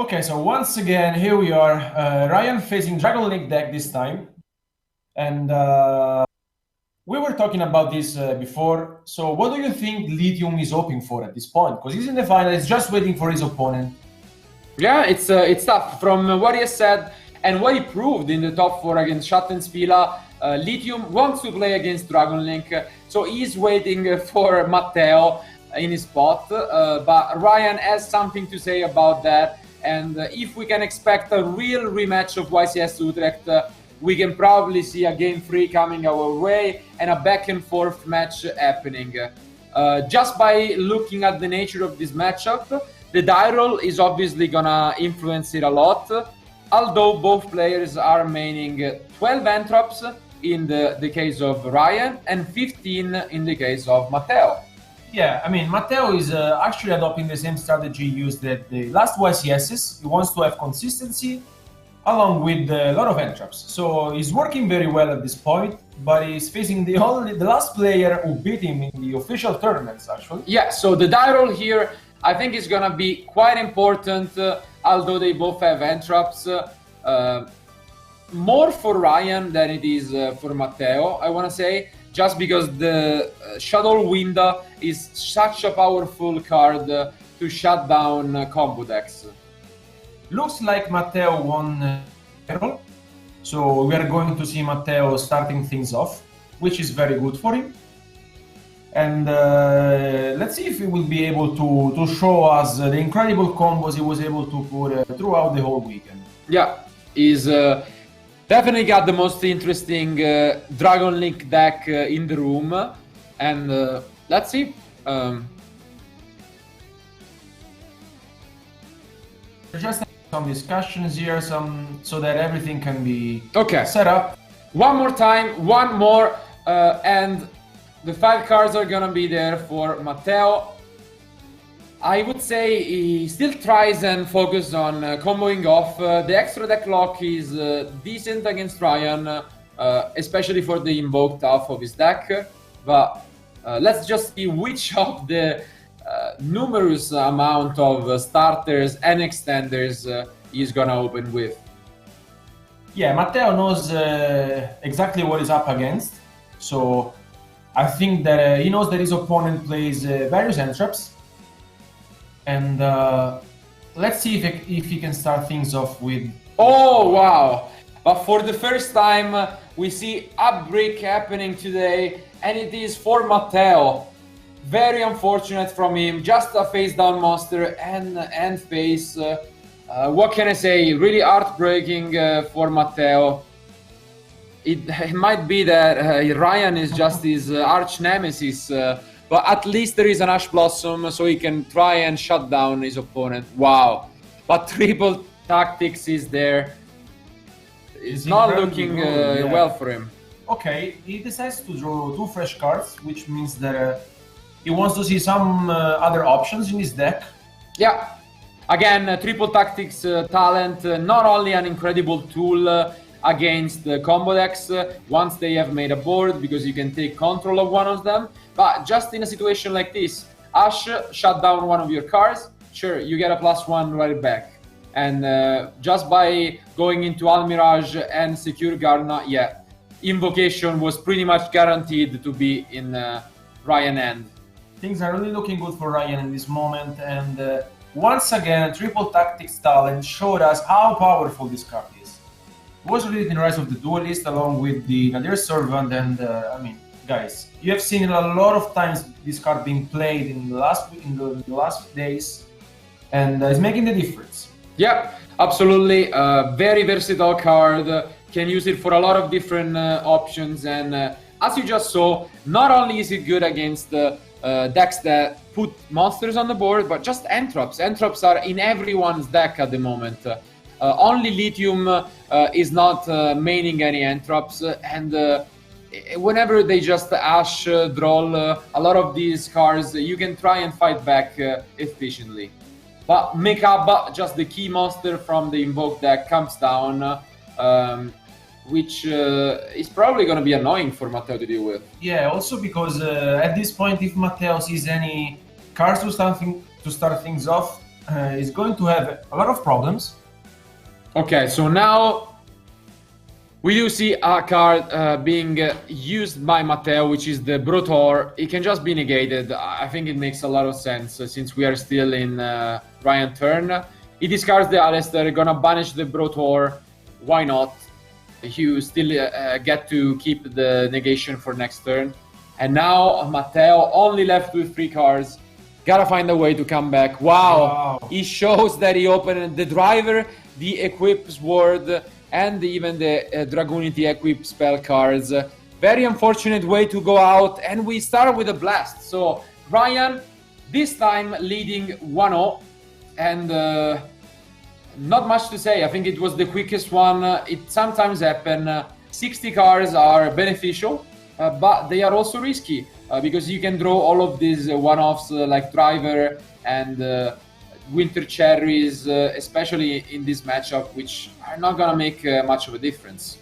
Okay, so once again, here we are. Ryan facing Dragon Link deck this time. And we were talking about this before. So what do you think Lithium is hoping for at this point? Because he's in the final, he's just waiting for his opponent. Yeah, it's tough. From what he has said and what he proved in the top 4 against Schattenspieler, Lithium wants to play against Dragon Link, so he's waiting for Matteo in his spot. But Ryan has something to say about that. And if we can expect a real rematch of YCS Utrecht, we can probably see a game 3 coming our way and a back and forth match happening. Just by looking at the nature of this matchup, the die roll is obviously gonna influence it a lot, although both players are maining 12 entrops in the case of Ryan and 15 in the case of Matteo. Yeah, I mean, Matteo is actually adopting the same strategy used at the last YCSs. He wants to have consistency along with a lot of entraps. So he's working very well at this point, but he's facing the last player who beat him in the official tournaments, actually. Yeah, so the die roll here, I think is gonna be quite important, although they both have entraps. More for Ryan than it is for Matteo, I wanna say, just because the Shadow Window is such a powerful card to shut down combo decks. Looks like Matteo won roll, so we are going to see Matteo starting things off, which is very good for him. And let's see if he will be able to show us the incredible combos he was able to put throughout the whole weekend. Yeah, he's definitely got the most interesting Dragon Link deck in the room. And let's see. Just some discussions here, so that everything can be okay. Set up. One more time, one more, and the 5 cards are gonna be there for Matteo. I would say he still tries and focuses on comboing off. The extra deck lock is decent against Ryan, especially for the invoked half of his deck. But let's just see which of the numerous amount of starters and extenders he's gonna open with. Yeah, Matteo knows exactly what he's up against. So I think that he knows that his opponent plays various entraps. And let's see if he can start things off with... Oh, wow! But for the first time, we see a break happening today, and it is for Matteo. Very unfortunate from him, just a face-down monster and face. What can I say? Really heartbreaking for Matteo. It might be that Ryan is just his arch nemesis, but at least there is an Ash Blossom, so he can try and shut down his opponent. Wow. But triple tactics is there. It's not looking well for him. Okay, he decides to draw 2 fresh cards, which means that he wants to see some other options in his deck. Yeah. Again, triple tactics talent, not only an incredible tool against the combo decks once they have made a board, because you can take control of one of them, but just in a situation like this, Ash shut down one of your cards, sure, you get a +1 right back. And just by going into Almirage and Secure Garna, yeah, Invocation was pretty much guaranteed to be in Ryan end. Things are really looking good for Ryan in this moment, and once again, triple tactics talent showed us how powerful this card is. It was released in Rise of the Duelist along with the Nadir Servant, and I mean, guys, you have seen a lot of times this card being played in the last days, and it's making the difference. Yeah, absolutely. Very versatile card. Can use it for a lot of different options, and as you just saw, not only is it good against decks that put monsters on the board, but just entrops. Entrops are in everyone's deck at the moment. Only Lithium is not maining any entrops, and whenever they just Ash draw a lot of these cards, you can try and fight back efficiently. But Mekaba, just the key monster from the Invoke deck, comes down, which is probably going to be annoying for Matteo to deal with. Yeah, also because at this point, if Matteo sees any cards to start things off, is going to have a lot of problems. Okay, so now we do see a card being used by Matteo, which is the Brotor. It can just be negated. I think it makes a lot of sense since we are still in Ryan turn. He discards the Alistair, gonna banish the Brotor. Why not? You still get to keep the negation for next turn. And now Matteo only left with 3 cards. Gotta find a way to come back. Wow. He shows that he opened the driver, the equip sword, and even the Dragunity equip spell cards. Very unfortunate way to go out, and we start with a blast. So Ryan, this time leading 1-0, and not much to say. I think it was the quickest one. It sometimes happens. 60 cards are beneficial, but they are also risky because you can draw all of these one-offs like driver and winter cherries, especially in this matchup, which are not gonna make much of a difference.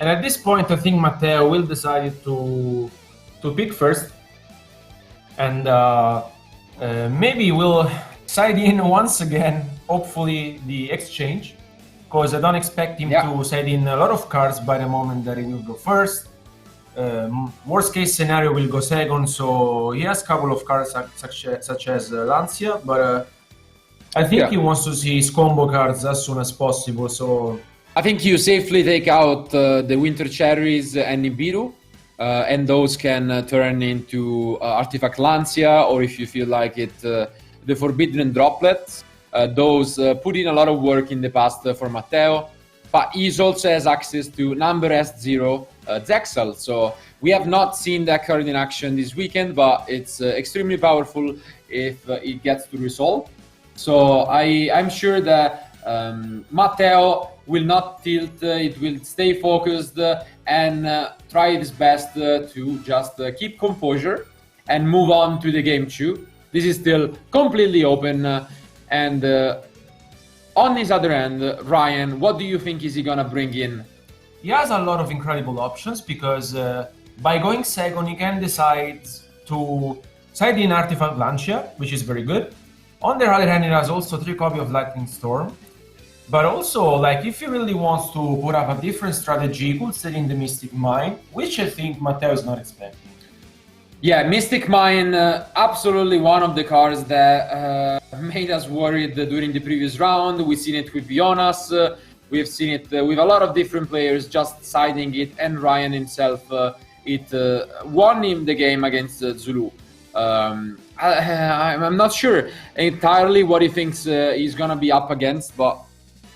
And at this point, I think Matteo will decide to pick first, and maybe we'll side in once again. Hopefully, the exchange, because I don't expect him to side in a lot of cards by the moment that he will go first. Worst case scenario will go second, so he has a couple of cards such as Lancia, but I think he wants to see his combo cards as soon as possible. So I think you safely take out the Winter Cherries and Nibiru, and those can turn into Artifact Lancia, or if you feel like it, the Forbidden Droplets. Those put in a lot of work in the past for Matteo, but he also has access to number S0 Zexal. So we have not seen that card in action this weekend, but it's extremely powerful if it gets to resolve. So I'm sure that Matteo will not tilt, it will stay focused and try his best to just keep composure and move on to the game 2. This is still completely open. And on his other end, Ryan, what do you think is he gonna bring in? He has a lot of incredible options because by going second, he can decide to side in Artifact Lancia, which is very good. On the other hand, he has also 3 copies of Lightning Storm. But also, like, if he really wants to put up a different strategy, he could set in the Mystic Mine, which I think Matteo is not expecting. Yeah, Mystic Mine, absolutely one of the cards that made us worried during the previous round. We've seen it with Jonas, we've seen it with a lot of different players just siding it, and Ryan himself, it won him the game against Zulu. I'm not sure entirely what he thinks he's gonna be up against, but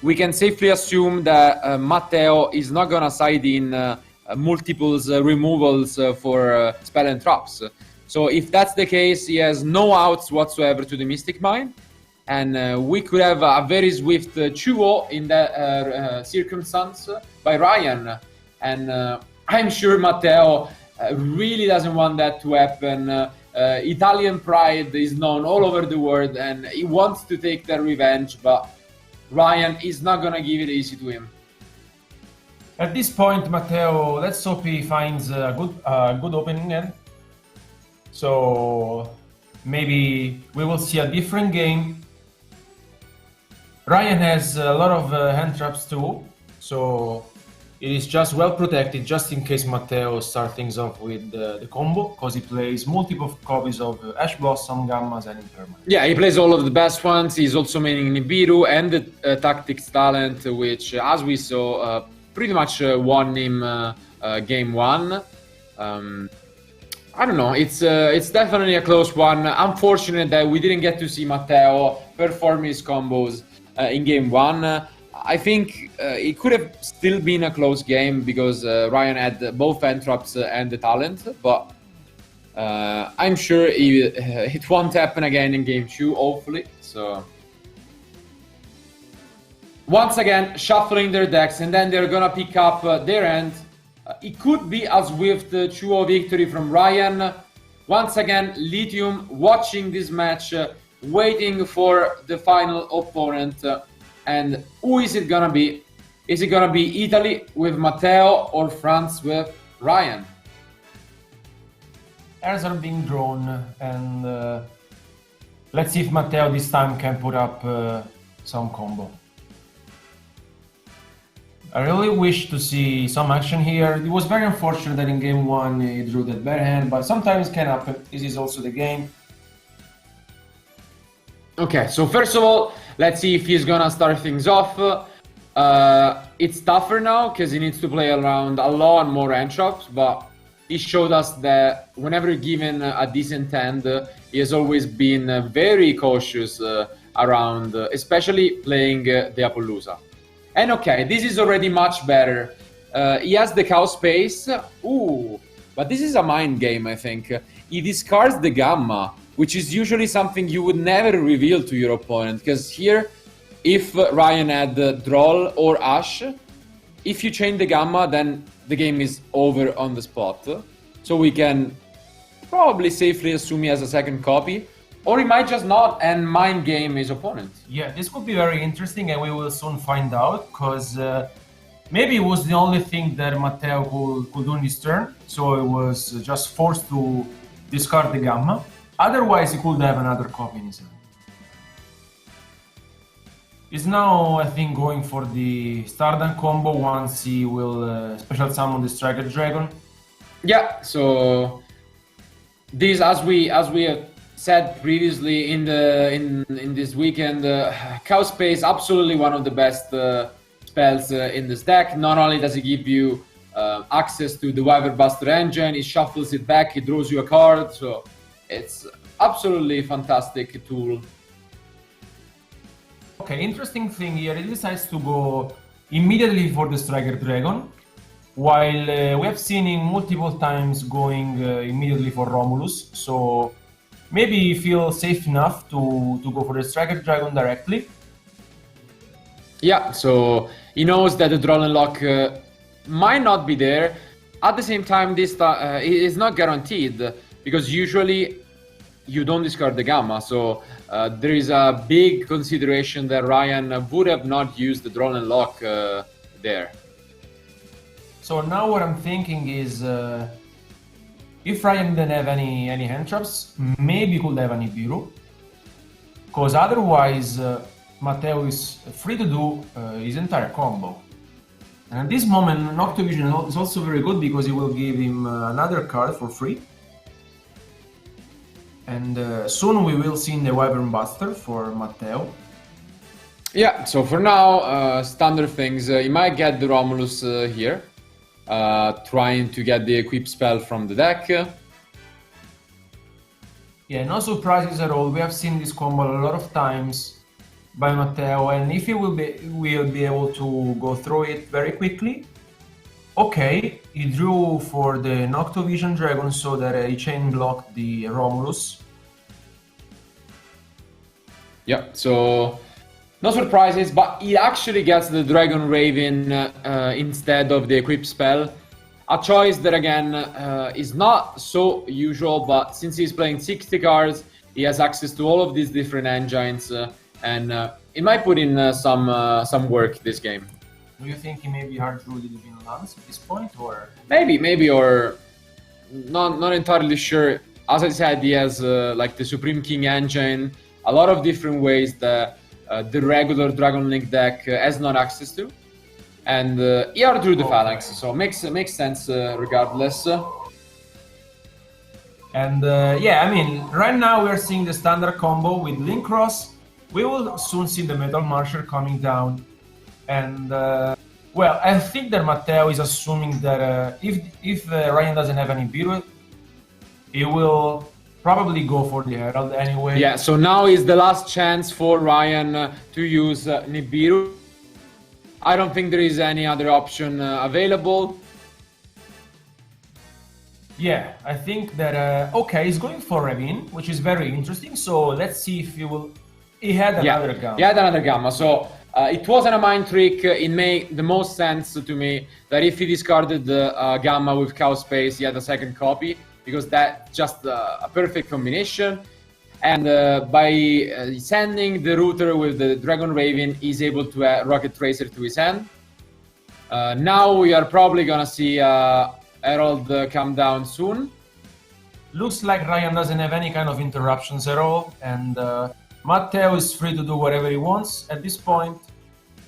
we can safely assume that Matteo is not gonna side in multiples removals for spell and traps. So if that's the case, he has no outs whatsoever to the Mystic Mine, and we could have a very swift 2-0 in that circumstance by Ryan. And I'm sure Matteo really doesn't want that to happen. Italian pride is known all over the world, and he wants to take that revenge, but Ryan is not gonna give it easy to him. At this point, Matteo, let's hope he finds a good opening end. So maybe we will see a different game. Ryan has a lot of hand traps too, so it is just well protected, just in case Matteo starts things off with the combo, because he plays multiple copies of Ash Blossom, Gammas, and Impermanent. Yeah, he plays all of the best ones. He's also maining Nibiru and the Tactics Talent, which, as we saw, pretty much won him game 1. I don't know, it's definitely a close one. Unfortunate that we didn't get to see Matteo perform his combos in game 1. I think it could have still been a close game because Ryan had both Entraps and the talent, but I'm sure it won't happen again in game 2, hopefully. So once again, shuffling their decks, and then they're gonna pick up their end. It could be a swift 2-0 victory from Ryan. Once again, Lithium watching this match, waiting for the final opponent. And who is it gonna be? Is it gonna be Italy with Matteo or France with Ryan? Airs are being drawn, and Let's see if Matteo this time can put up some combo. I really wish to see some action here. It was very unfortunate that in game 1 he drew that bad hand, but sometimes can happen. This is also the game. Okay, so first of all, let's see if he's gonna start things off. It's tougher now because he needs to play around a lot more hand chops, but he showed us that whenever given a decent hand, he has always been very cautious around, especially playing the Appaloosa. And okay, this is already much better. He has the cow space. Ooh, but this is a mind game, I think. He discards the gamma, which is usually something you would never reveal to your opponent. Because here, if Ryhan had Droll or Ash, if you chain the gamma, then the game is over on the spot. So we can probably safely assume he has a second copy. Or he might just not and mind game his opponent. Yeah, this could be very interesting and we will soon find out, because maybe it was the only thing that Matteo could do in his turn, so he was just forced to discard the gamma. Otherwise, he could have another copy in his hand. He's now, I think, going for the Stardom combo once he will special summon the Striker Dragon. Yeah, so this, as we have said previously in this weekend, Cow Space absolutely one of the best spells in this deck. Not only does it give you access to the Wyvern Buster engine, it shuffles it back, it draws you a card, so it's absolutely fantastic tool. Okay, interesting thing here, he decides to go immediately for the Striker Dragon, while we have seen him multiple times going immediately for Romulus, so maybe he feels safe enough to go for the Striker Dragon directly. Yeah, so he knows that the Duel Lock might not be there. At the same time, this is not guaranteed, because usually you don't discard the gamma, so there is a big consideration that Ryhan would have not used the Duel Lock there. So now what I'm thinking is, if Ryhan didn't have any hand traps, maybe he could have an Nibiru, because otherwise Matteo is free to do his entire combo. And at this moment, Noctovision is also very good because it will give him another card for free. And soon we will see the Wyvern Buster for Matteo. Yeah, so for now, standard things. He might get the Romulus here, trying to get the equip spell from the deck. Yeah, no surprises at all. We have seen this combo a lot of times by Matteo, and if he will be able to go through it very quickly. Okay, he drew for the Noctovision Dragon so that he chain blocked the Romulus. Yeah, so no surprises, but he actually gets the Dragon Raven instead of the equip spell. A choice that again is not so usual, but since he's playing 60 cards, he has access to all of these different engines, and it might put in some work this game. Do you think he may be hard through the Divine Lance at this point, or maybe, or not entirely sure. As I said, he has like the Supreme King engine, a lot of different ways that the regular Dragon Link deck has not access to, and ER drew the Phalanx, so makes sense regardless. And yeah, I mean, right now we are seeing the standard combo with Link Cross. We will soon see the Metal Marcher coming down. And, well, I think that Matteo is assuming that if Ryhan doesn't have any Nibiru, he will probably go for the Herald anyway. Yeah, so now is the last chance for Ryhan to use Nibiru. I don't think there is any other option available. Yeah, I think that, okay, he's going for Ravine, which is very interesting. So let's see if he will... He had another gamma. He had another gamma, so it wasn't a mind trick. It made the most sense to me that if he discarded the gamma with Cow Space, he had a second copy, because that's just a perfect combination. And by sending the Router with the Dragon Raven, he's able to add Rocket Tracer to his hand. Now we are probably gonna see Herald come down soon. Looks like Ryhan doesn't have any kind of interruptions at all, and Matteo is free to do whatever he wants at this point,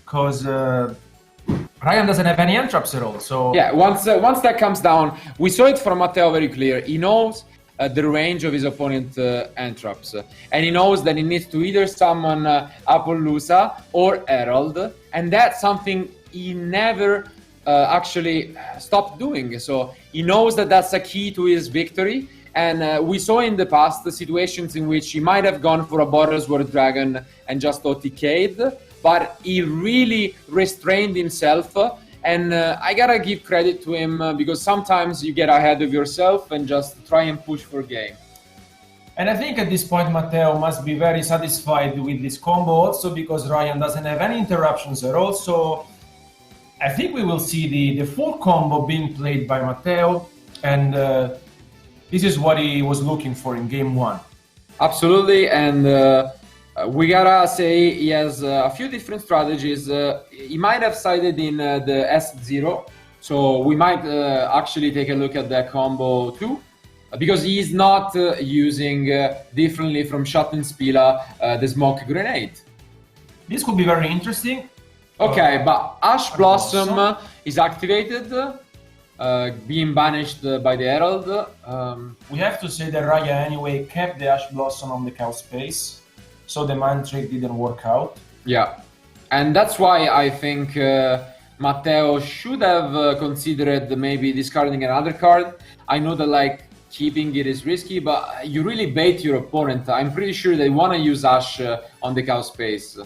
because Ryhan doesn't have any entraps at all. So yeah, once that comes down, we saw it from Matteo very clear. He knows the range of his opponent entraps, and he knows that he needs to either summon Appaloosa or Herald, and that's something he never actually stopped doing. So he knows that that's a key to his victory. And we saw in the past the situations in which he might have gone for a Borrelsword Dragon and just OTK'd, but he really restrained himself. And I gotta give credit to him because sometimes you get ahead of yourself and just try and push for game. And I think at this point Matteo must be very satisfied with this combo also because Ryhan doesn't have any interruptions at all. So I think we will see the full combo being played by Matteo, and this is what he was looking for in game one. Absolutely, and we gotta say he has a few different strategies. He might have sided in the S0, so we might actually take a look at that combo too, because he's not using differently from Schattenspieler the smoke grenade. This could be very interesting. Okay, but Ash Blossom is activated, being banished by the Herald. We have to say that Raya anyway kept the Ash Blossom on the cow space, so the mind trick didn't work out. Yeah, and that's why I think Matteo should have considered maybe discarding another card. I know that like keeping it is risky, but you really bait your opponent. I'm pretty sure they want to use Ash on the cow space.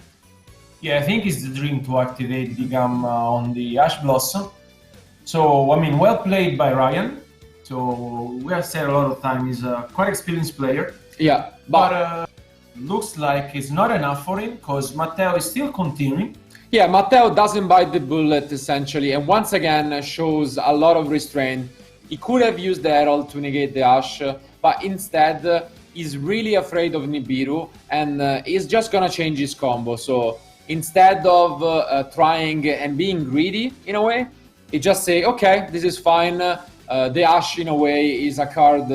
Yeah, I think it's the dream to activate the Gamma on the Ash Blossom. So, I mean, well played by Ryhan. So, we have said a lot of time he's a quite experienced player. Yeah, but looks like it's not enough for him because Matteo is still continuing. Yeah, Matteo doesn't bite the bullet essentially, and once again shows a lot of restraint. He could have used the Herald to negate the Ash, but instead he's really afraid of Nibiru, and he's just gonna change his combo. So instead of trying and being greedy in a way, he just say, okay, this is fine. The Ash in a way is a card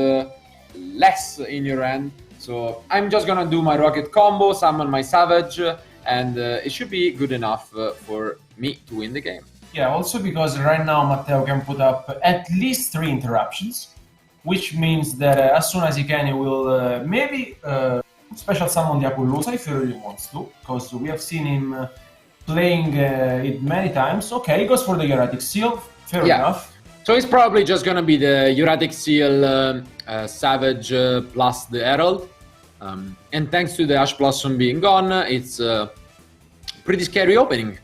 less in your hand. So I'm just gonna do my rocket combo, summon my Savage, and it should be good enough for me to win the game. Yeah, also because right now Matteo can put up at least 3 interruptions, which means that as soon as he can, he will maybe special summon the Appaloosa if he really wants to, because we have seen him playing it many times. Okay, he goes for the Hieratic Seal, fair enough. So it's probably just gonna be the Hieratic Seal Savage plus the Herald. And thanks to the Ash Blossom being gone, it's a pretty scary opening.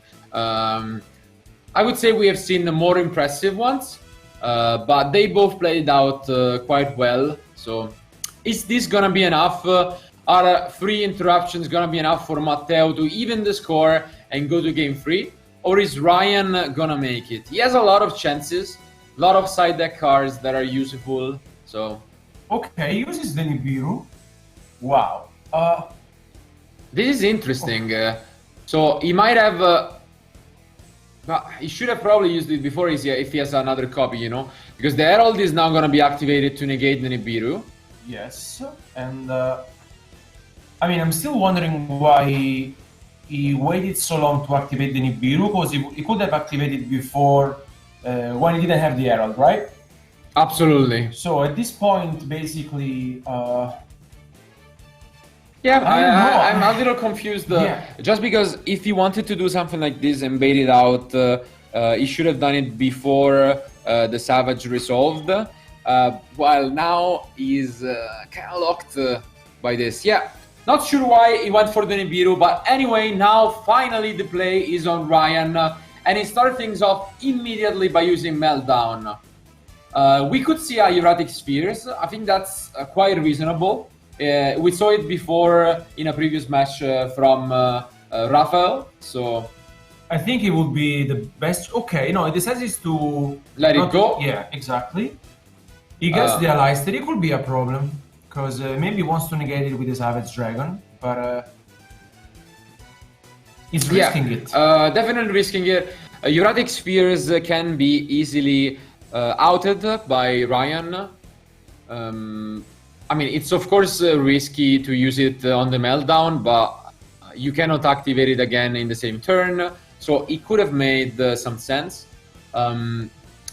I would say we have seen the more impressive ones, but they both played out quite well. So is this gonna be enough? Are 3 interruptions gonna be enough for Matteo to even the score and go to game 3? Or is Ryhan gonna make it? He has a lot of chances, a lot of side deck cards that are useful, so... Okay, he uses the Nibiru. Wow. This is interesting. So he might have... but he should have probably used it before if he has another copy, you know? Because the Herald is now gonna be activated to negate the Nibiru. Yes, and... I mean, I'm still wondering why he waited so long to activate the Nibiru, because he could have activated before when he didn't have the Herald, right? Absolutely. So at this point, basically... yeah, I'm a little confused. Just because if he wanted to do something like this and bait it out, he should have done it before the Savage resolved. While now he's kind of locked by this. Yeah. Not sure why he went for the Nibiru, but anyway, now finally the play is on Ryhan, and he started things off immediately by using Meltdown. We could see a Hieratic Spheres. I think that's quite reasonable. We saw it before in a previous match from Rafael, so... I think it would be the best... Okay, no, he decides to... Let it go? Yeah, exactly. He gets the Allister, it could be a problem. Because maybe he wants to negate it with his Savage Dragon, but he's risking it. Definitely risking it. Hieratic Spheres can be easily outed by Ryhan. I mean, it's of course risky to use it on the meltdown, but you cannot activate it again in the same turn, so it could have made some sense.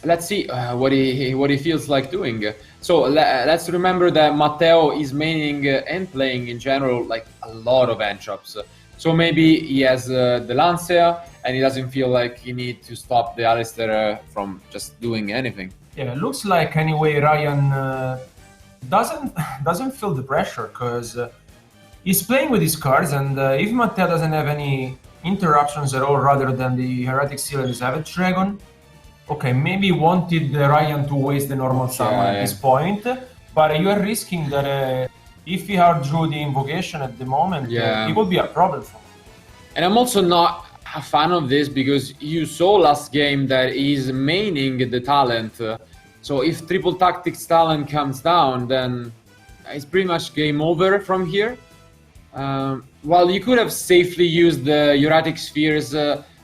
Let's see what he feels like doing. So let's remember that Matteo is maining and playing in general like a lot of entrops. So maybe he has the Lancea and he doesn't feel like he needs to stop the Alistair from just doing anything. Yeah, it looks like anyway Ryhan doesn't feel the pressure because he's playing with his cards, and if Matteo doesn't have any interruptions at all rather than the Heretic Seal and the Savage Dragon, okay, maybe he wanted Ryhan to waste the normal summon at this point, but you are risking that if he hard drew the invocation at the moment, it would be a problem for him. And I'm also not a fan of this because you saw last game that he's maining the talent. So if Triple Tactics talent comes down, then it's pretty much game over from here. While you could have safely used the Erratic Spheres,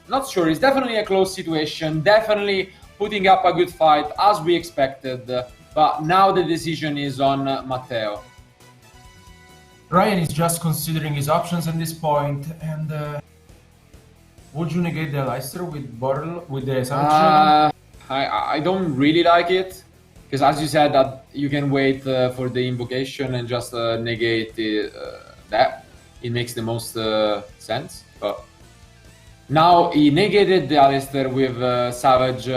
not sure. It's definitely a close situation, definitely putting up a good fight as we expected. But now the decision is on Matteo. Ryhan is just considering his options at this point, and would you negate the Alistair with the Savage? I don't really like it, because as you said that you can wait for the invocation and just negate that. It makes the most sense. But now he negated the Alistair with Savage,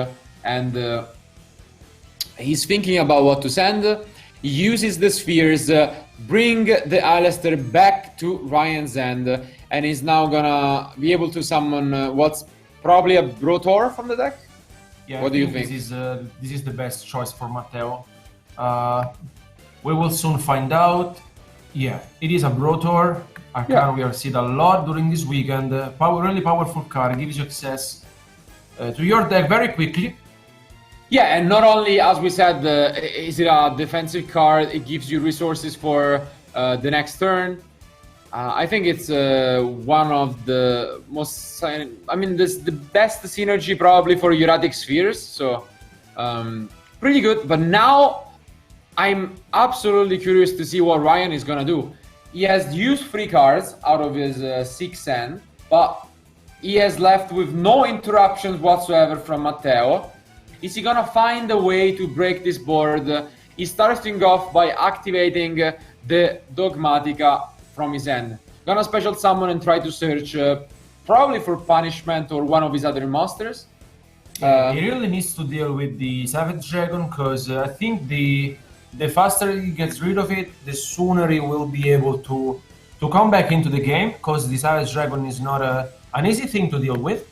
and he's thinking about what to send. He uses the spheres, bring the Alistair back to Ryan's end, and he's now gonna be able to summon what's probably a Brotor from the deck. Yeah, what do you think? This is the best choice for Matteo. We will soon find out. Yeah, it is a Brotor. A card we have seen a lot during this weekend. Really powerful card. It gives you access to your deck very quickly. Yeah, and not only, as we said, is it a defensive card, it gives you resources for the next turn. I think it's one of the most, I mean, the best synergy probably for Erratic Spheres, so pretty good. But now I'm absolutely curious to see what Ryhan is gonna do. He has used 3 cards out of his 6 hand, but he has left with no interruptions whatsoever from Matteo. Is he gonna find a way to break this board? He's starting off by activating the Dogmatica from his end. Gonna special summon and try to search probably for punishment or one of his other monsters. He really needs to deal with the Savage Dragon, because I think the faster he gets rid of it, the sooner he will be able to come back into the game, because the Savage Dragon is not an easy thing to deal with.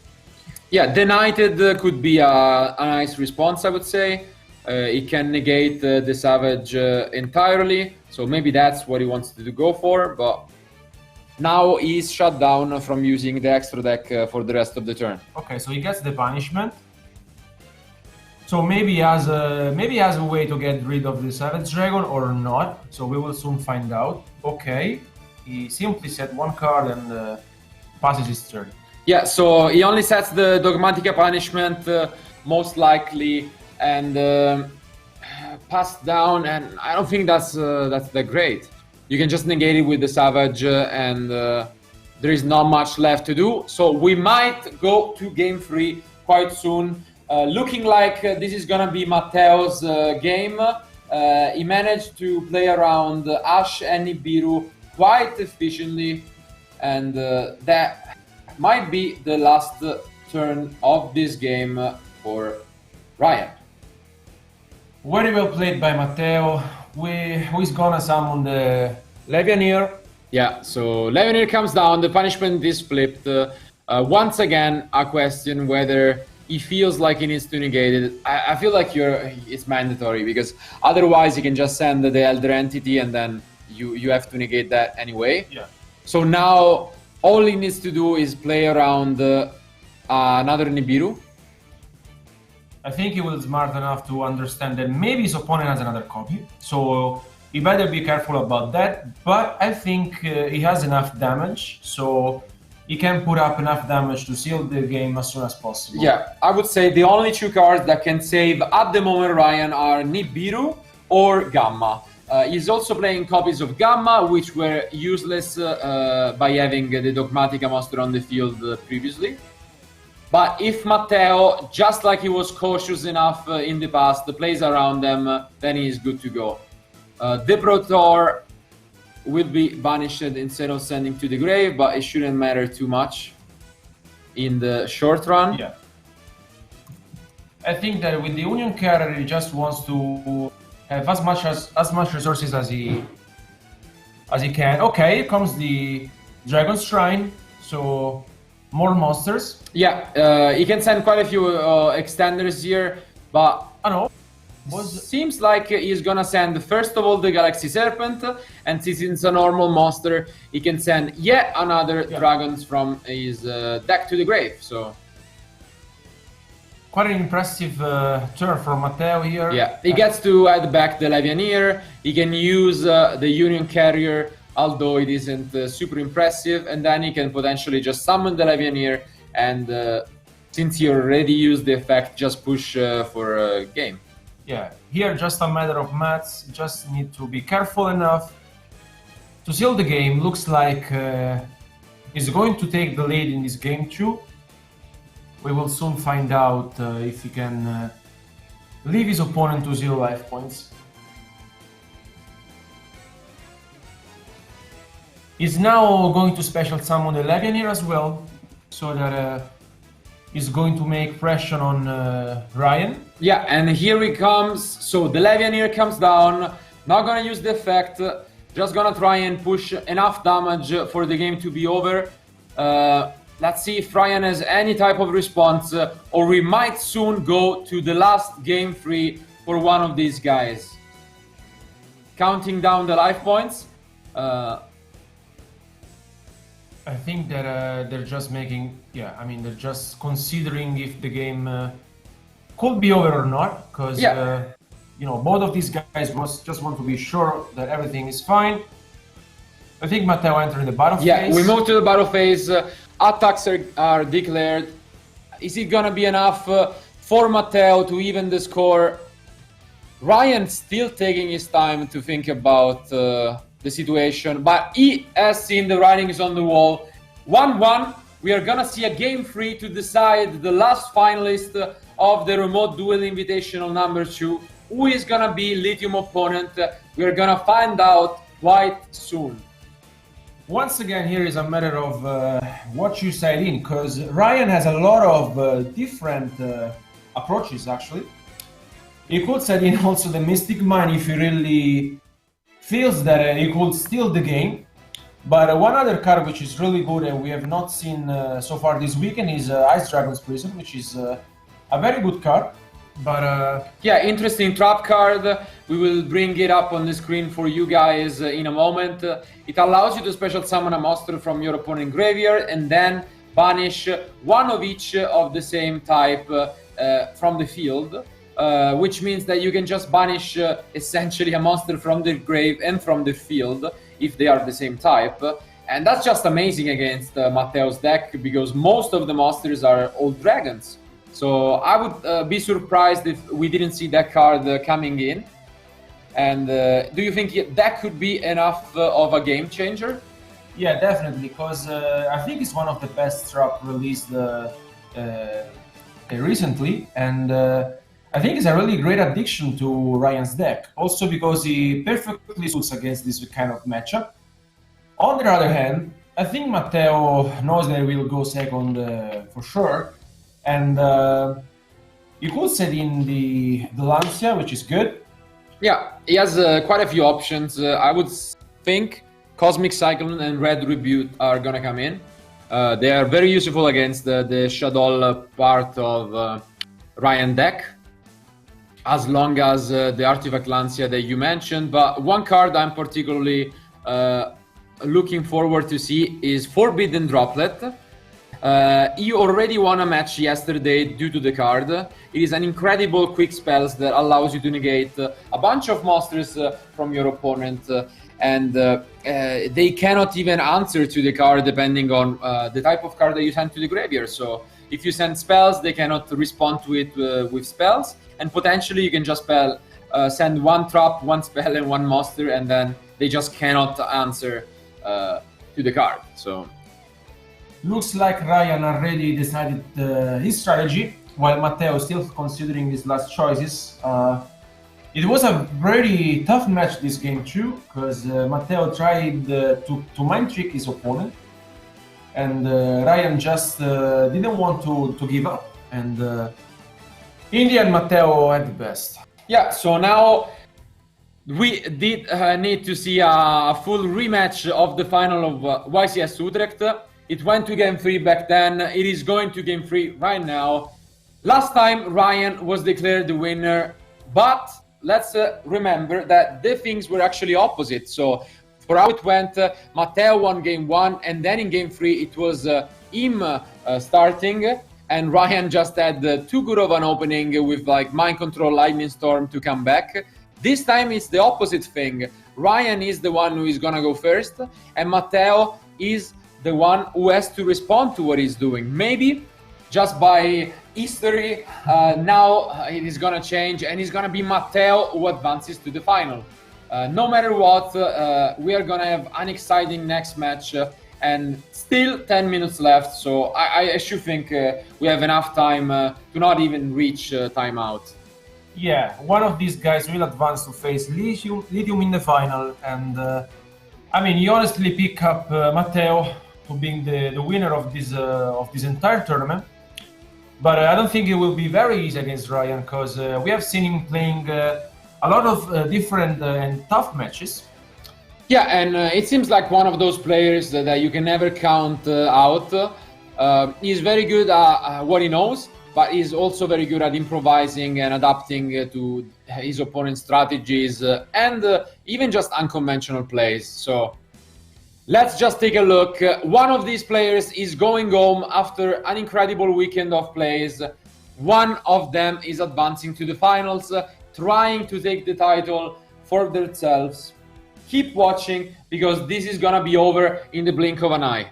Yeah, Denighted could be a nice response, I would say. It can negate the Savage entirely, so maybe that's what he wants to go for, but now he's shut down from using the extra deck for the rest of the turn. Okay, so he gets the punishment. So maybe he has a way to get rid of the Savage Dragon or not, so we will soon find out. Okay, he simply set 1 card and passes his turn. Yeah, so he only sets the Dogmatica punishment, most likely, and passed down, and I don't think that's that great. You can just negate it with the Savage, and there is not much left to do. So we might go to game 3 quite soon. Looking like this is gonna be Matteo's game. He managed to play around Ash and Nibiru quite efficiently, and that might be the last turn of this game for Ryhan. Very well played by Matteo. Who is gonna summon the Levianeer? Yeah, so Levianeer comes down, the punishment is flipped. Once again, a question whether he feels like he needs to negate it. I feel like it's mandatory, because otherwise you can just send the Elder Entity and then you have to negate that anyway. Yeah. So now all he needs to do is play around another Nibiru. I think he was smart enough to understand that maybe his opponent has another copy, so he better be careful about that. But I think he has enough damage, so he can put up enough damage to seal the game as soon as possible. Yeah, I would say the only 2 cards that can save at the moment Ryhan are Nibiru or Gamma. He's also playing copies of Gamma, which were useless by having the Dogmatica monster on the field previously. But if Matteo, just like he was cautious enough in the past, plays around them, then he is good to go. The Protor will be banished instead of sending to the grave, but it shouldn't matter too much in the short run. Yeah. I think that with the Union Carrier, he just wants to have as much resources as he can. Okay, here comes the Dragon Shrine, so more monsters. Yeah, he can send quite a few extenders here, but seems like he's gonna send first of all the Galaxy Serpent, and since it's a normal monster, he can send yet another dragons from his deck to the grave. So quite an impressive turn for Matteo here. Yeah, he gets to add back the Levianeer. He can use the Union Carrier, although it isn't super impressive, and then he can potentially just summon the Levianeer, and since he already used the effect, just push for a game. Yeah, here just a matter of maths. Just need to be careful enough to seal the game. Looks like he's going to take the lead in this game too. We will soon find out if he can leave his opponent to 0 life points. He's now going to special summon the Levianeer as well, so that he's going to make pressure on Ryhan. Yeah, and here he comes. So the Levianeer comes down, not gonna use the effect, just gonna try and push enough damage for the game to be over. Let's see if Ryhan has any type of response, or we might soon go to the last game free for one of these guys. Counting down the life points. I think that they're just making, they're just considering if the game could be over or not, because both of these guys just want to be sure that everything is fine. I think Matteo entering the battle phase. Yeah, we move to the battle phase. Attacks are declared. Is it gonna be enough for Matteo to even the score? Ryhan still taking his time to think about the situation, but he has seen the writings on the wall. 1-1. We are gonna see a game free to decide the last finalist of the remote Duel Invitational number 2. Who is gonna be Lithium opponent? We are gonna find out quite soon. Once again, here is a matter of what you side in, because Ryhan has a lot of different approaches, actually. He could side in also the Mystic Mine if he really feels that he could steal the game. But one other card which is really good and we have not seen so far this weekend is Ice Dragon's Prison, which is a very good card. But yeah, interesting trap card. We will bring it up on the screen for you guys in a moment. It allows you to special summon a monster from your opponent graveyard and then banish one of each of the same type from the field, which means that you can just banish essentially a monster from the grave and from the field if they are the same type. And that's just amazing against Matteo's deck, because most of the monsters are old dragons. So I would be surprised if we didn't see that card coming in. And do you think that could be enough of a game changer? Yeah, definitely, because I think it's one of the best trap released recently, and I think it's a really great addition to Ryhan's deck, also because he perfectly suits against this kind of matchup. On the other hand, I think Matteo knows that he will go second for sure, and you could set in the Lancia, which is good. Yeah, he has quite a few options. I would think Cosmic Cyclone and Red Rebuke are gonna come in. They are very useful against the Shadow part of Ryhan deck, as long as the Artifact Lancia that you mentioned. But one card I'm particularly looking forward to see is Forbidden Droplet. You already won a match yesterday due to the card. It is an incredible quick spells that allows you to negate a bunch of monsters from your opponent, and they cannot even answer to the card depending on the type of card that you send to the graveyard. So if you send spells, they cannot respond to it with spells, and potentially you can just spell send one trap, one spell, and one monster, and then they just cannot answer to the card. So looks like Ryan already decided his strategy, while Matteo is still considering his last choices. It was a very tough match this game too, because Matteo tried to mind trick his opponent, and Ryan just didn't want to give up, and in the end Matteo had the best. Yeah, so now we did need to see a full rematch of the final of YCS Utrecht. It went to game 3 back then, it is going to game 3 right now. Last time Ryan was declared the winner, but let's remember that the things were actually opposite. So for how it went, Matteo won game 1, and then in game 3 it was him starting, and Ryan just had too good of an opening with like Mind Control, Lightning Storm to come back. This time it's the opposite thing. Ryan is the one who is gonna go first, and Matteo is the one who has to respond to what he's doing. Maybe just by history, now it is gonna change, and it's gonna be Matteo who advances to the final. No matter what, we are gonna have an exciting next match, and still 10 minutes left, so I should think we have enough time to not even reach timeout. Yeah, one of these guys will advance to face Lithium in the final, and I mean, you honestly pick up Matteo to being the winner of this entire tournament. But I don't think it will be very easy against Ryan, because we have seen him playing a lot of different and tough matches. Yeah, and it seems like one of those players that you can never count out. He's very good at what he knows, but he's also very good at improvising and adapting to his opponent's strategies and even just unconventional plays. So let's just take a look. One of these players is going home after an incredible weekend of plays. One of them is advancing to the finals, trying to take the title for themselves. Keep watching, because this is gonna be over in the blink of an eye.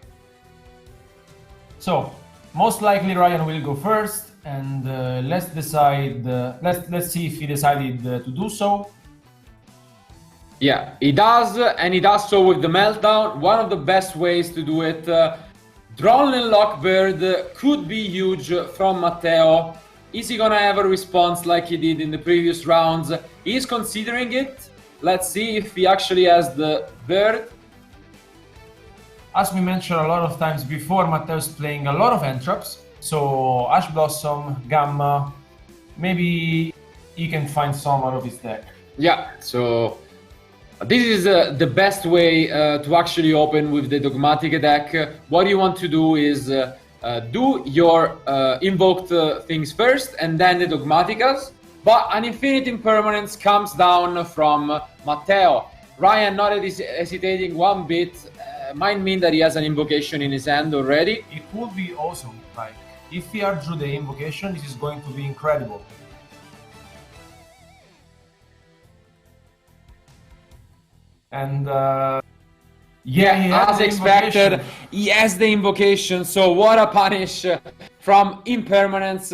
So most likely Ryan will go first, and let's decide. Let's see if he decided to do so. Yeah, he does, and he does so with the meltdown. One of the best ways to do it. Drowning Lockbird could be huge from Matteo. Is he gonna have a response like he did in the previous rounds? He's considering it. Let's see if he actually has the bird. As we mentioned a lot of times before, Matteo's playing a lot of entraps. So Ash Blossom, Gamma, maybe he can find some out of his deck. Yeah, so this is the best way to actually open with the Dogmatic deck. What you want to do is do your invoked things first, and then the Dogmaticas. But an Infinite Impermanence comes down from Matteo. Ryan not hesitating one bit. Might mean that he has an invocation in his hand already. It would be awesome. Like, if he drew the invocation, this is going to be incredible. And yeah, as expected, he has the invocation. So what a punish from Impermanence.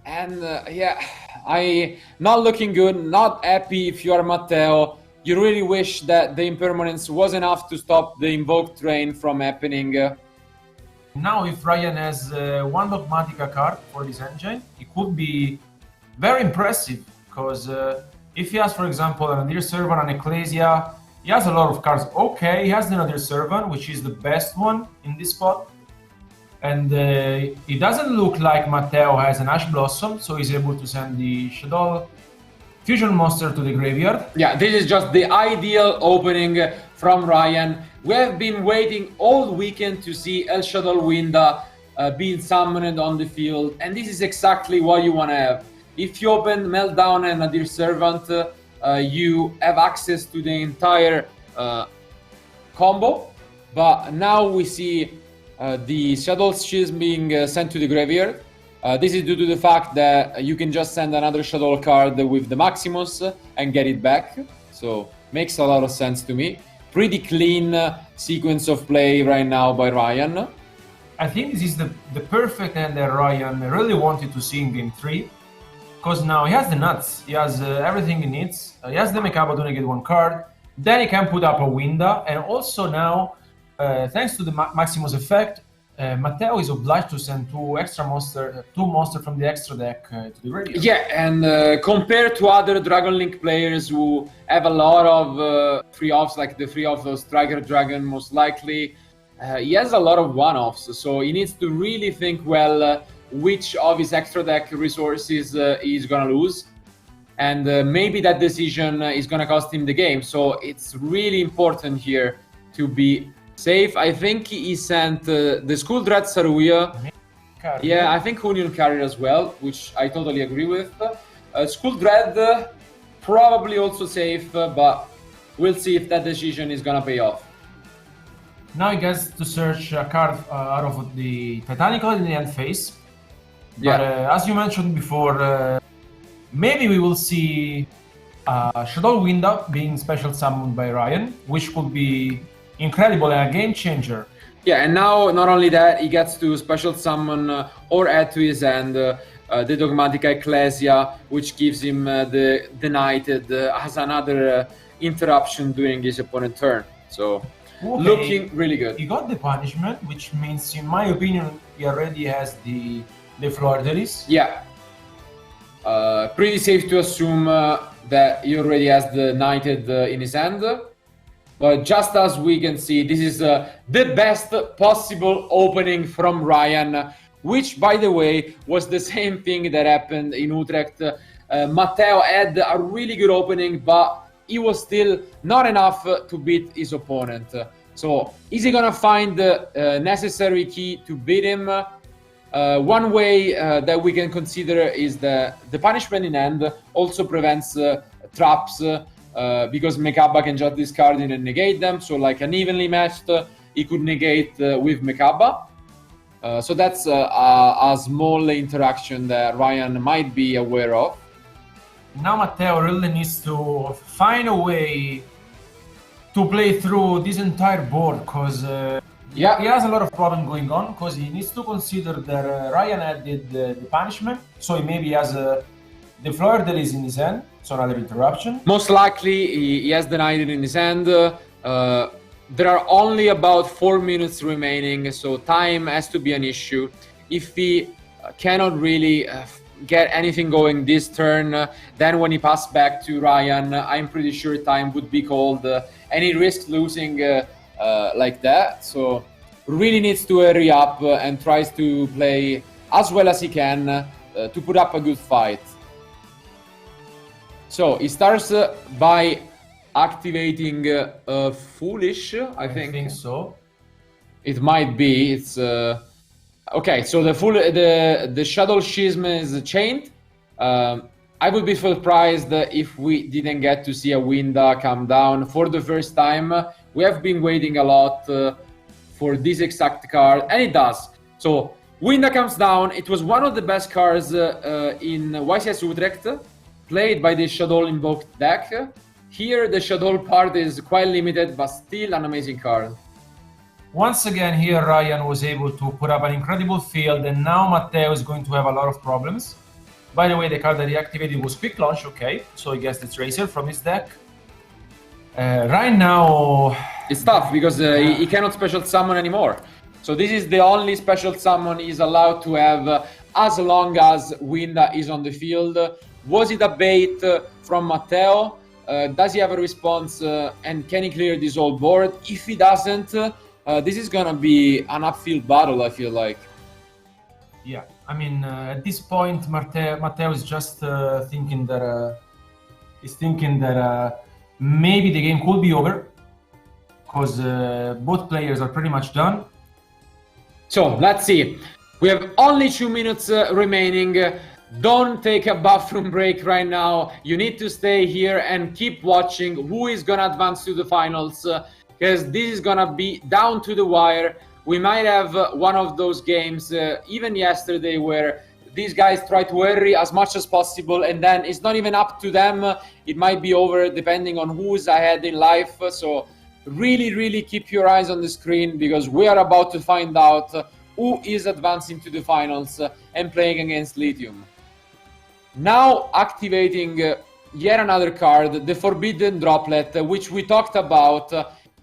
And yeah, I not looking good, not happy if you are Matteo. You really wish that the Impermanence was enough to stop the Invoke train from happening. Now if Ryan has one Dogmatica card for this engine, it could be very impressive, because if he has, for example, an Nadir Servant, an Ecclesia, he has a lot of cards. Okay, he has the Nadir Servant, which is the best one in this spot. And it doesn't look like Matteo has an Ash Blossom, so he's able to send the Shadow Fusion Monster to the graveyard. Yeah, this is just the ideal opening from Ryan. We have been waiting all weekend to see El Shadow Winda being summoned on the field, and this is exactly what you want to have. If you open Meltdown and Nadir Servant, you have access to the entire combo, but now we see the Shadow Schism being sent to the graveyard. This is due to the fact that you can just send another Shadow card with the Maximus and get it back. So makes a lot of sense to me. Pretty clean sequence of play right now by Ryan. I think this is the perfect hand that Ryan really wanted to see in Game 3. because now he has the nuts, he has everything he needs, he has the Mekaba to negate one card, then he can put up a Winda, and also now, thanks to the Maximus effect, Matteo is obliged to send two monsters from the extra deck to the graveyard. Yeah, and compared to other Dragon Link players who have a lot of free offs, like the free off of Striker Dragon, most likely, he has a lot of one-offs, so he needs to really think well which of his extra deck resources he's gonna lose, and maybe that decision is gonna cost him the game. So it's really important here to be safe. I think he sent the Skull Dread Saruya. Yeah, I think Union Carrier as well, which I totally agree with. Skull Dread probably also safe, but we'll see if that decision is gonna pay off. Now he gets to search a card out of the Titanical in the end phase. Yeah. But as you mentioned before, maybe we will see Shadow Winda being special summoned by Ryhan, which could be incredible and a game changer. Yeah, and now not only that, he gets to special summon or add to his hand the Dogmatica Ecclesia, which gives him the Knighted as another interruption during his opponent's turn. So, okay, looking really good. He got the punishment, which means, in my opinion, he already has the Fleur-de-Lis. Yeah. Pretty safe to assume that he already has the Knighted in his hand. But just as we can see, this is the best possible opening from Ryhan, which, by the way, was the same thing that happened in Utrecht. Matteo had a really good opening, but he was still not enough to beat his opponent. So, is he gonna find the necessary key to beat him? One way that we can consider is the punishment in hand also prevents traps, because Mekaba can just discard it and negate them. So like an evenly matched, he could negate with Mekaba. So that's a small interaction that Ryhan might be aware of. Now Matteo really needs to find a way to play through this entire board, because he has a lot of problem going on, because he needs to consider that Ryhan added the punishment, so he maybe has the Fleur-de-Lis in his hand, so another interruption. Most likely he has the Knighted in his hand. There are only about 4 minutes remaining, so time has to be an issue. If he cannot really get anything going this turn, then when he passes back to Ryhan, I'm pretty sure time would be called, and he risks losing like that. So really needs to hurry up and tries to play as well as he can to put up a good fight. So he starts by activating Foolish, I think so. It might be. It's okay. So the Shadow Schism is chained. I would be surprised if we didn't get to see a Winda come down for the first time. We have been waiting a lot for this exact card, and it does. So Winda comes down. It was one of the best cards in YCS Utrecht, played by the Shadow invoked deck. Here the Shadow part is quite limited, but still an amazing card. Once again here Ryhan was able to put up an incredible field, and now Matteo is going to have a lot of problems. By the way, the card that he activated was Quick Launch, okay, so he gets the Tracer from his deck. Right now... It's tough, because he cannot special summon anymore. So this is the only special summon he's allowed to have as long as Winda is on the field. Was it a bait from Matteo? Does he have a response, and can he clear this whole board? If he doesn't, this is gonna be an upfield battle, I feel like. Yeah, I mean, at this point, Matteo is just thinking that maybe the game could be over, because both players are pretty much done. So let's see. We have only 2 minutes remaining. Don't take a bathroom break right now. You need to stay here and keep watching who is gonna advance to the finals, because this is gonna be down to the wire. We might have one of those games, even yesterday, where these guys try to hurry as much as possible, and then it's not even up to them. It might be over depending on who's ahead in life. So really, really keep your eyes on the screen, because we are about to find out who is advancing to the finals and playing against Lithium. Now activating yet another card, the Forbidden Droplet, which we talked about.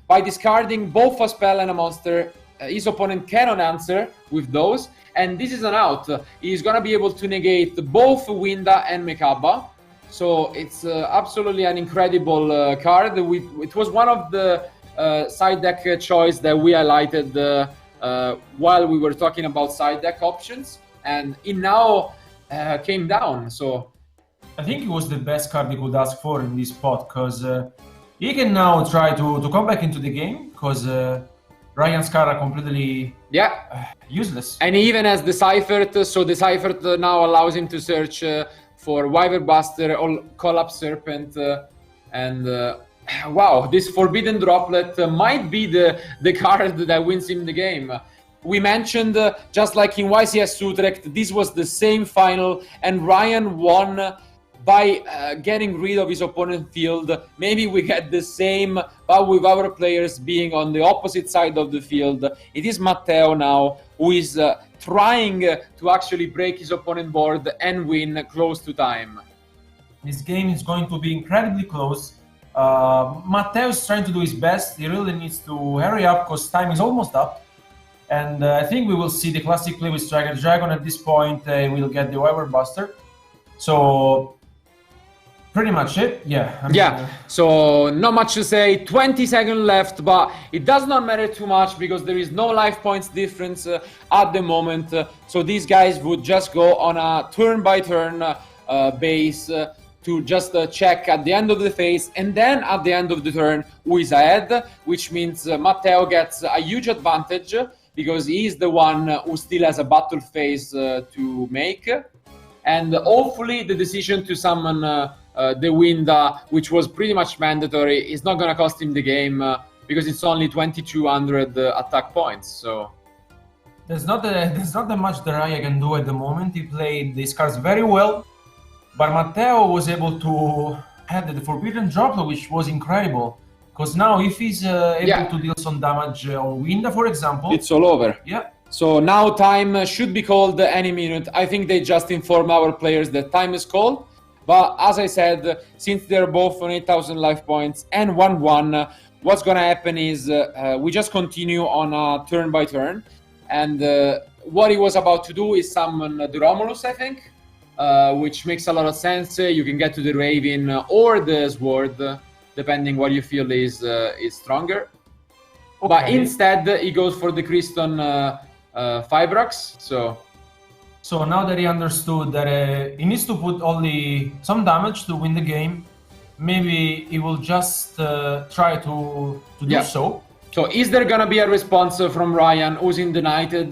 By discarding both a spell and a monster, his opponent cannot answer with those, and this is an out. He's gonna be able to negate both Winda and Mekaba, so it's absolutely an incredible card. It was one of the side deck choice that we highlighted while we were talking about side deck options, and it now came down. So I think it was the best card he could ask for in this spot, because he can now try to come back into the game, because Ryan's card are completely useless. And he even has Deciphered, so Deciphered now allows him to search for Wyvern Buster or Collapse Serpent, and wow, this Forbidden Droplet might be the card that wins him the game. We mentioned, just like in YCS Utrecht, this was the same final, and Ryan won by getting rid of his opponent's field. Maybe we get the same, but with our players being on the opposite side of the field. It is Matteo now who is trying to actually break his opponent's board and win close to time. This game is going to be incredibly close. Matteo is trying to do his best. He really needs to hurry up because time is almost up. And I think we will see the classic play with Striker Dragon at this point. We'll get the Wyvern Buster. So pretty much it, yeah. So not much to say. 20 seconds left, but it does not matter too much because there is no life points difference at the moment. So these guys would just go on a turn-by-turn base to just check at the end of the phase, and then at the end of the turn who is ahead, which means Matteo gets a huge advantage because he is the one who still has a battle phase to make. And hopefully the decision to summon the Winda, which was pretty much mandatory, is not going to cost him the game because it's only 2200 attack points. So there's not that much that Raya can do at the moment. He played these cards very well, but Matteo was able to have the Forbidden Droplet, which was incredible. Because now if he's able to deal some damage on Winda, for example, it's all over. Yeah. So now time should be called any minute. I think they just inform our players that time is called. But as I said, since they're both on 8,000 life points and 1-1, what's going to happen is we just continue on a turn by turn. And what he was about to do is summon the Romulus, I think, which makes a lot of sense. You can get to the Raven or the Sword, depending what you feel is stronger. Okay. But instead, he goes for the Kriston Fibrox. So now that he understood that he needs to put only some damage to win the game, maybe he will just try to do so. So is there going to be a response from Ryan, who's in the Knighted?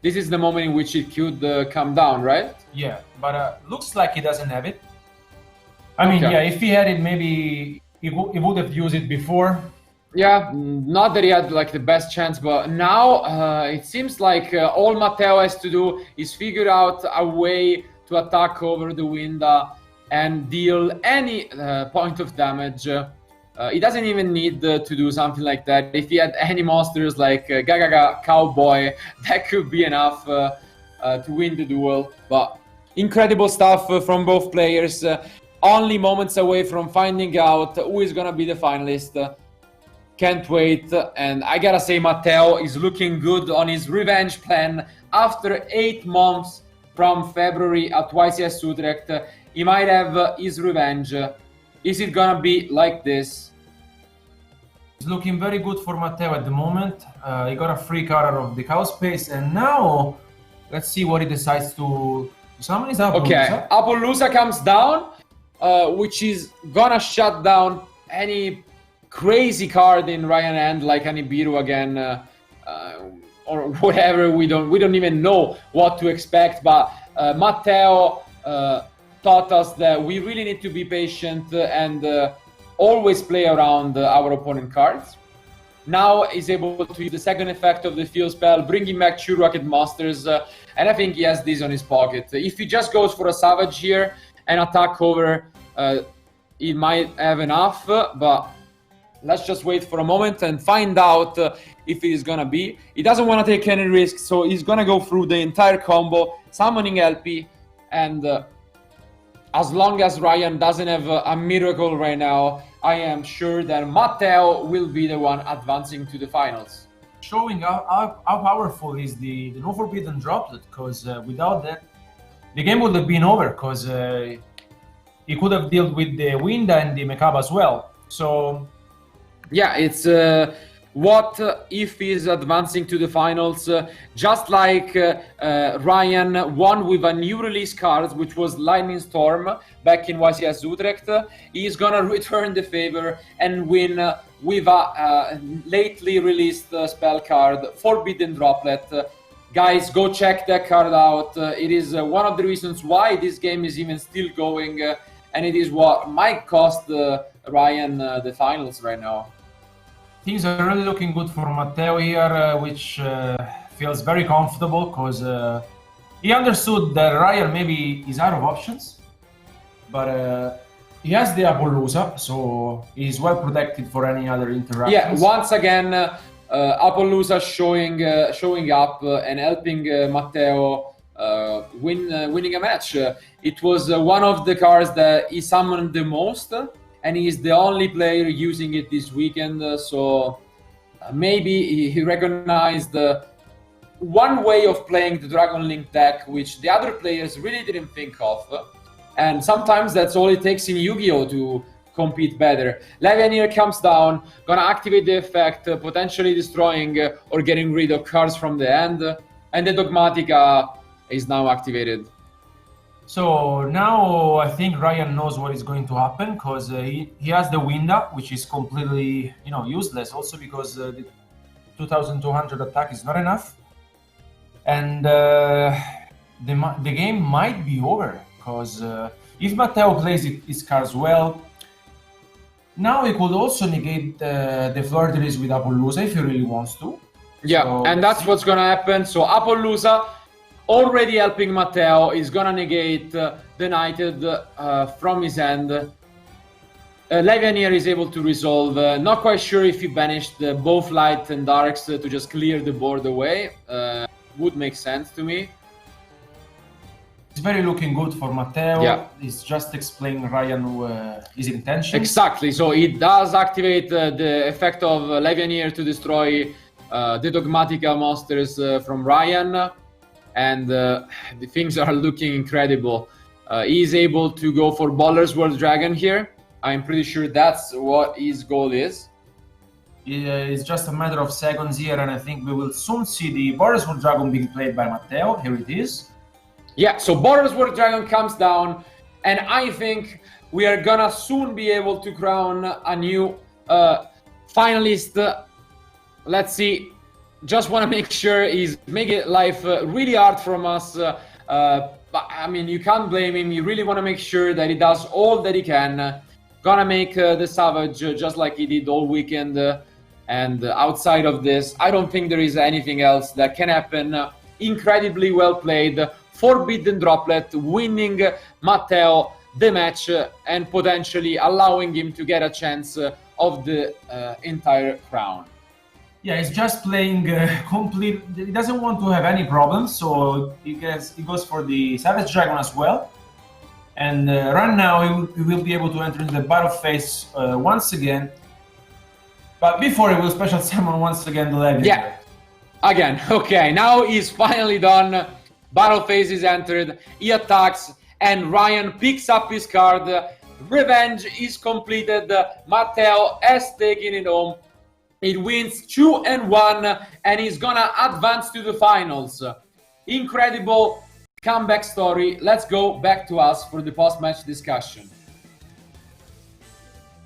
This is the moment in which it could come down, right? Yeah, but looks like he doesn't have it. I mean, if he had it, maybe he would have used it before. Yeah, not that he had like the best chance, but now it seems like all Matteo has to do is figure out a way to attack over the Winda and deal any point of damage. He doesn't even need to do something like that. If he had any monsters like Gagaga Cowboy, that could be enough to win the duel. But incredible stuff from both players. Only moments away from finding out who is going to be the finalist. Can't wait, and I gotta say Matteo is looking good on his revenge plan. After 8 months from February at YCS Utrecht, he might have his revenge. Is it gonna be like this? It's looking very good for Matteo at the moment. He got a free card out of the Chaos Space, and now let's see what he decides to summon his Appaloosa. Okay, Appaloosa comes down, which is gonna shut down any crazy card in Ryan hand like Nibiru again or whatever. We don't even know what to expect, but Matteo taught us that we really need to be patient and always play around our opponent cards. Now he's able to use the second effect of the field spell, bringing back 2 Rocket Monsters, and I think he has this on his pocket. If he just goes for a Savage here and attack over, he might have enough, but let's just wait for a moment and find out if it is gonna be. He doesn't want to take any risks, so he's gonna go through the entire combo, summoning LP, and as long as Ryhan doesn't have a miracle right now, I am sure that Matteo will be the one advancing to the finals. Showing how powerful is the no forbidden droplet, because without that, the game would have been over, because he could have dealt with the Winda and the Mekab as well. So yeah, it's what if he's advancing to the finals, just like Ryhan won with a new release card, which was Lightning Storm back in YCS Utrecht. He's gonna return the favor and win with a lately released spell card, Forbidden Droplet. Guys, go check that card out. It is one of the reasons why this game is even still going, and it is what might cost Ryhan the finals right now. Things are really looking good for Matteo here, which feels very comfortable, because he understood that Ryhan maybe is out of options, but he has the Appaloosa, so he's well protected for any other interactions. Yeah, once again, Appaloosa showing up and helping Matteo winning a match. It was one of the cards that he summoned the most, and he's the only player using it this weekend, so maybe he recognized one way of playing the Dragon Link deck, which the other players really didn't think of. And sometimes that's all it takes in Yu-Gi-Oh! To compete better. Levianeer comes down, gonna activate the effect, potentially destroying or getting rid of cards from the end, and the Dogmatica is now activated. So now I think Ryhan knows what is going to happen, because he has the Winda, which is completely useless, also because the 2200 attack is not enough, and the game might be over, because if Matteo plays his cards well, now he could also negate the Fleur-de-Lis with Appaloosa if he really wants to. Yeah, so, and that's what's gonna happen. So Appaloosa, already helping Matteo, is gonna negate the Knighted from his end. Levianeer is able to resolve. Not quite sure if he banished both Light and Darks to just clear the board away. Would make sense to me. It's very looking good for Matteo. Yeah. He's just explaining Ryhan his intention. Exactly. So it does activate the effect of Levianeer to destroy the Dogmatica monsters from Ryhan. And the things are looking incredible. He's able to go for Baller's World Dragon here. I'm pretty sure that's what his goal is. It's just a matter of seconds here, and I think we will soon see the Baller's World Dragon being played by Matteo. Here it is. Yeah, so Baller's World Dragon comes down, and I think we are gonna soon be able to crown a new finalist. Let's see. Just want to make sure he's making life really hard from us. But I mean, you can't blame him. You really want to make sure that he does all that he can. Gonna make the Savage just like he did all weekend. And outside of this, I don't think there is anything else that can happen. Incredibly well played. Forbidden Droplet, winning Matteo the match and potentially allowing him to get a chance of the entire crown. Yeah, he's just playing complete. He doesn't want to have any problems, so he goes for the Savage Dragon as well. And right now he will be able to enter into the battle phase once again. But before he will special summon once again the Levianeer. Yeah, again. Okay, now he's finally done. Battle phase is entered. He attacks, and Ryhan picks up his card. Revenge is completed. Matteo has taken it home. It wins 2-1, and he's gonna advance to the finals. Incredible comeback story. Let's go back to us for the post-match discussion.